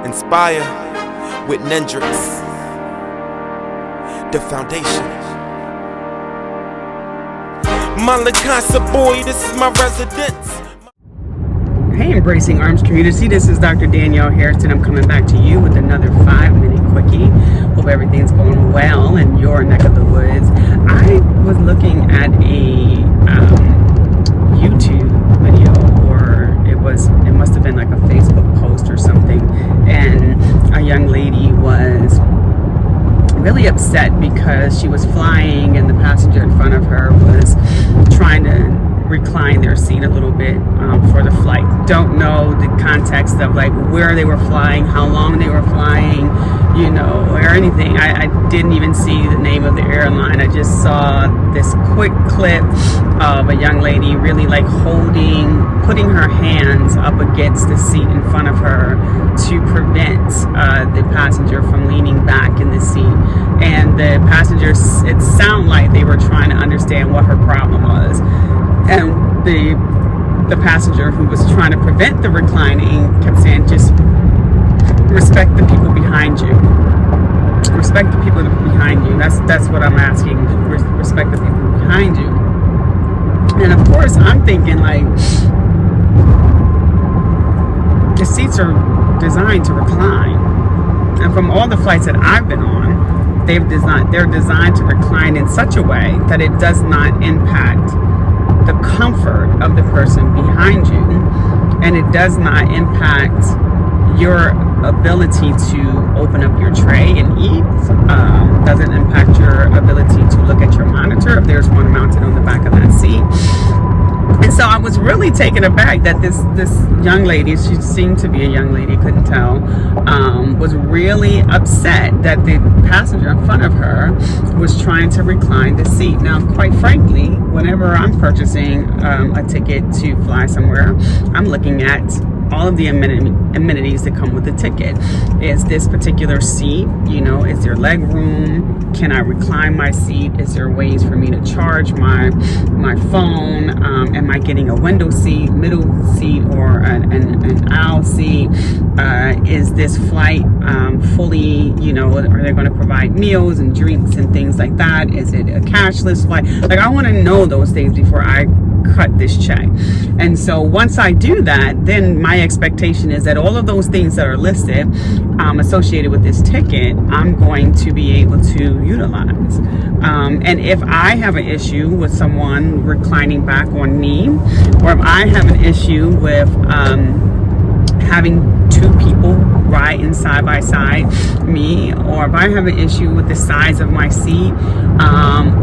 Inspire with Nendrix, the foundation. Malakasa boy, this is my residence. Hey, Embracing Arms community, this is Dr. Danielle Harrison. I'm coming back to you with another 5-minute quickie. Hope everything's going well in your neck of the woods. I was looking at a YouTube video, or it must have been like a Facebook post or something, and a young lady was really upset because she was flying and the passenger in front of her was trying to recline their seat a little bit for the flight. Don't know the context of like where they were flying, how long they were flying, you know, or anything. I didn't even see the name of the airline. I just saw this quick clip of a young lady really like putting her hands up against the seat in front of her to prevent the passenger from leaning back in the seat. And the passengers, it sounded like they were trying to understand what her problem was. And the passenger who was trying to prevent the reclining kept saying, just respect the people behind you. Respect the people behind you. That's what I'm asking. Respect the people behind you. And of course, I'm thinking like, the seats are designed to recline. And from all the flights that I've been on, they're designed to recline in such a way that it does not impact the comfort of the person behind you, and it does not impact your ability to open up your tray and eat. Doesn't impact your ability to look at your monitor if there's one mounted on the back of that seat. And so I was really taken aback that this young lady, she seemed to be a young lady, couldn't tell, was really upset that the passenger in front of her was trying to recline the seat. Now, quite frankly, whenever I'm purchasing a ticket to fly somewhere, I'm looking at all of the amenities that come with the ticket. Is this particular seat, you know, is there leg room? Can I recline my seat? Is there ways for me to charge my phone? Am I getting a window seat, middle seat, or an aisle seat? Is this flight fully, you know, are they going to provide meals and drinks and things like that? Is it a cashless flight? Like, I want to know those things before I cut this check. And so once I do that, then my expectation is that all of those things that are listed associated with this ticket, I'm going to be able to utilize. And if I have an issue with someone reclining back on me, or if I have an issue with having two people riding side by side me, or if I have an issue with the size of my seat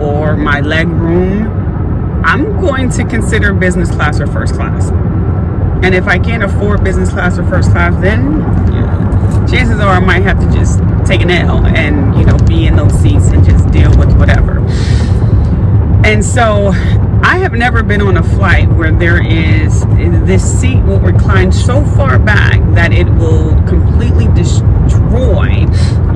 or my leg room, I'm going to consider business class or first class. And if I can't afford business class or first class, then chances are I might have to just take an L and, you know, be in those seats and just deal with whatever. And so I have never been on a flight where this seat will recline so far back that it will completely destroy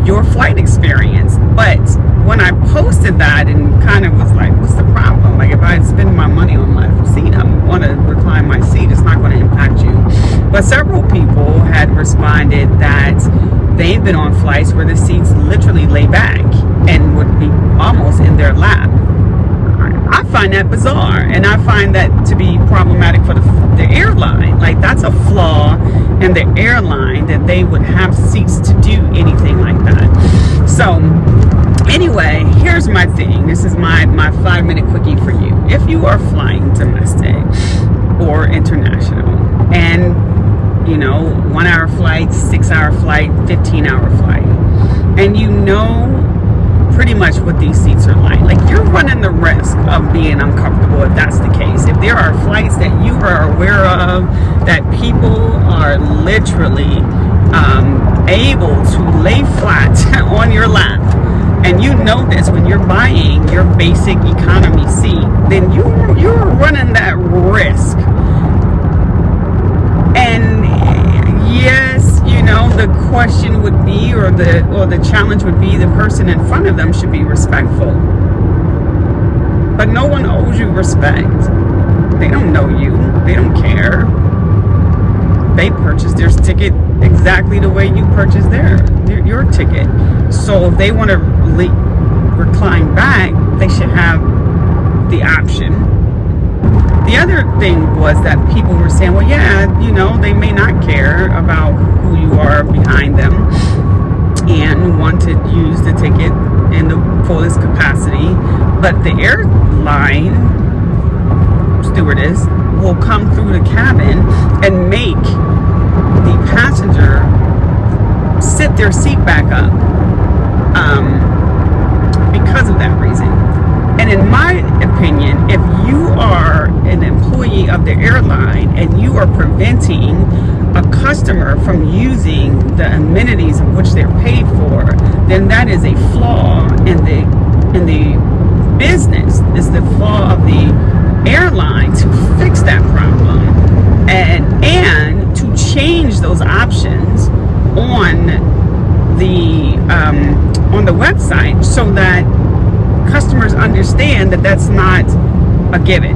your flight experience. But when I posted that and kind of was like, what's the problem? Like, if I spend my money on my seat, I'm going to recline my seat. It's not going to impact you. But several people had responded that they've been on flights where the seats literally lay back and would be almost in their lap. I find that bizarre, and I find that to be problematic for the airline. Like, that's a flaw in the airline, that they would have seats to do anything like that. So anyway, here's my thing. This is my 5-minute quickie for you. If you are flying domestic or international, and you know, 1-hour flight, 6-hour flight, 15-hour flight, and you know pretty much what these seats are like you're running the risk of being uncomfortable if that's the case. If there are flights that you are aware of that people are literally able to lay flat on your lap, and you know this when you're buying your basic economy seat, then you're running that risk. And yes, you know, the question would be, or the challenge would be, the person in front of them should be respectful. But no one owes you respect. They don't know you. They don't care. They purchased their ticket. exactly the way you purchased your ticket. So if they want to recline back, they should have the option. The other thing was that people were saying, well, yeah, they may not care about who you are behind them and want to use the ticket in the fullest capacity, but the airline stewardess will come through the cabin and make the passenger sit their seat back up because of that reason. And in my opinion, if you are an employee of the airline and you are preventing a customer from using the amenities of which they're paid for, then that is a flaw in the business. It's the flaw of the airline to fix that problem and to change those options on the website so that customers understand that that's not a given.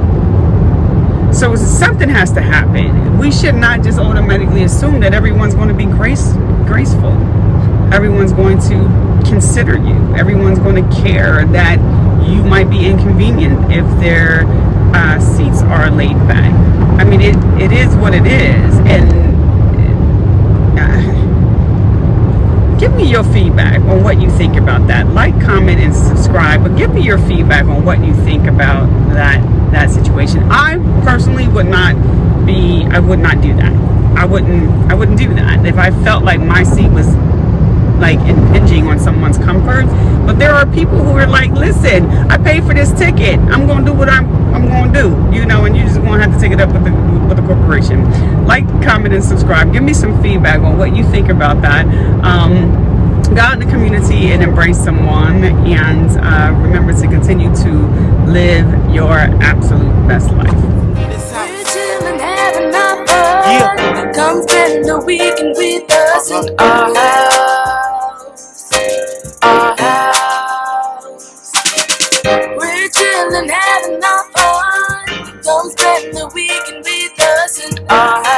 So something has to happen. We should not just automatically assume that everyone's going to be graceful. Everyone's going to consider you. Everyone's going to care that you might be inconvenient if their seats are laid back. I mean, it is what it is. And give me your feedback on what you think about that. Like, comment, and subscribe. But give me your feedback on what you think about that situation. I personally would not do that. I wouldn't do that if I felt like my seat was like impinging on someone's comfort. But there are people who are like, listen, I paid for this ticket. I'm going to do what I'm going to do, and you're just going to have to take it up with the corporation. Like, comment, and subscribe. Give me some feedback on what you think about that. Go out in the community and embrace someone, and remember to continue to live your absolute best life. We're chillin', having our fun. Come spend the weekend with us in our house. Our house. We're chillin', having our fun. Come spend the weekend with us in our house.